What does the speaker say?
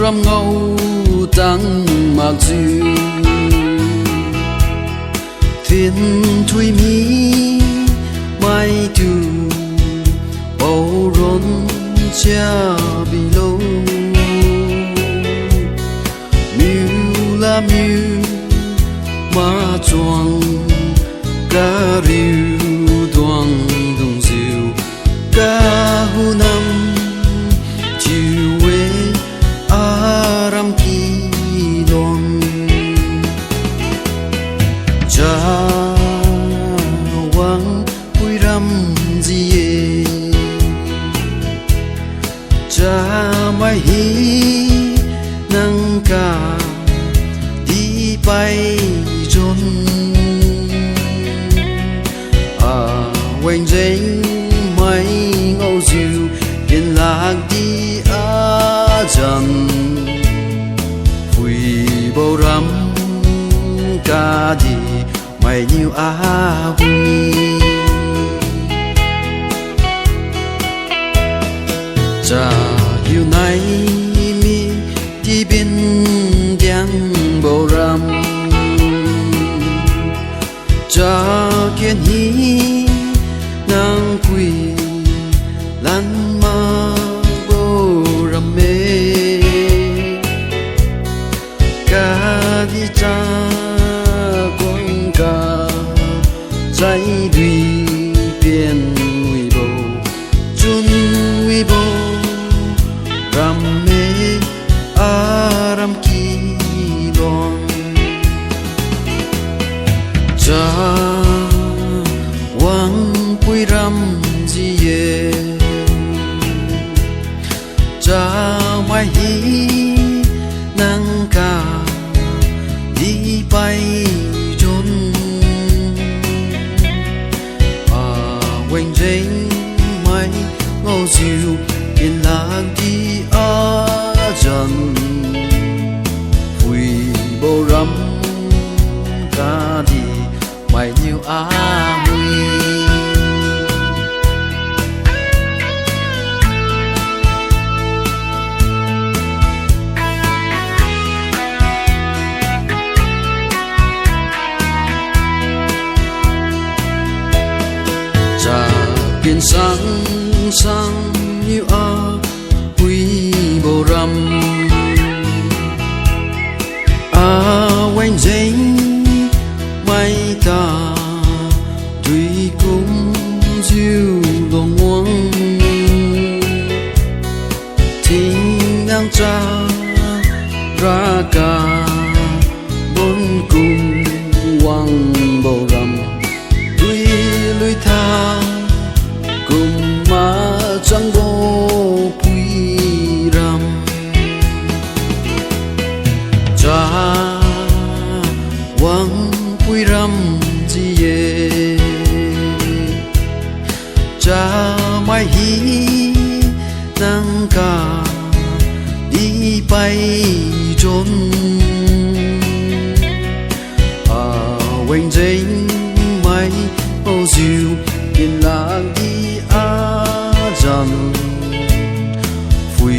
ram ngâu tăng mặc dù thiên thui mi mai tu bầu rôn cha bị lâu miu la miu ma choang ca riu doang dung diu ca hu nam chiu we aram ki long cha wang hui ram ji cha mai hi nang ca đi bay trốn quanh danh mấy ngâu diệu yên lạc đi dần vui bầu rắm ca đi mày nhiều vui cha yêu này mi đi bên tiếng bầu rắm cha kiên hi nang quỳ lan ma bầu rắm mê ca đi cha quang ca trái đuôi biển nguy bầu chun nguy bầu rắm mê aram ki long cha wang pui ram ji ye cha mai hi nang ca đi bay trốn quanh danh mai ngô diệu yên lạc đi dần vui bầu rắm ca đi mày nhiều vui cha biển sáng sáng như vui bầu rắm quanh danh mai ta tuy cũng diêu lòng ngoan thiên ngang cha ra cả bốn cùng quang bầu rắm tuy lối tha cùng mà chẳng vô quý ram cha wang pui ram ji ye cha mai hi nang ca đi bay trốn quanh danh mai ô diệu yên lạc đi dần vui